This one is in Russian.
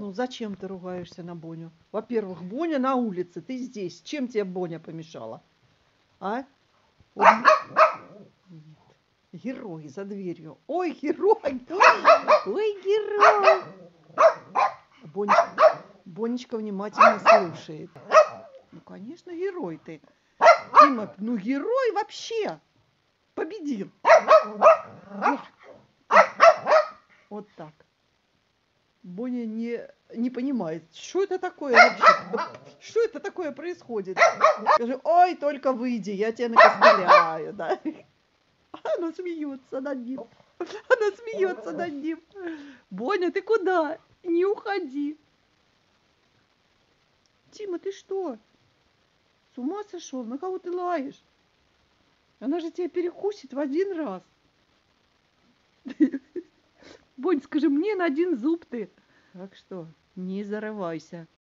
Ну, зачем ты ругаешься на Боню? Во-первых, Боня на улице, ты здесь. Чем тебе Боня помешала? А? Вот. Нет. Герой за дверью. Ой, герой! Ой, герой! Бонечка внимательно слушает. Ну, конечно, герой ты. Тима, ну герой вообще. Победил. Вот так. Боня не понимает, что это такое вообще, что это такое происходит. Скажи, ой, только выйди, я тебя накостыляю, да. Она смеется над ним. Она смеется над ним. Боня, ты куда? Не уходи. Тима, ты что? С ума сошел? На кого ты лаешь? Она же тебя перекусит в один раз. Бонь, скажи, мне на один зуб ты. Так что не зарывайся.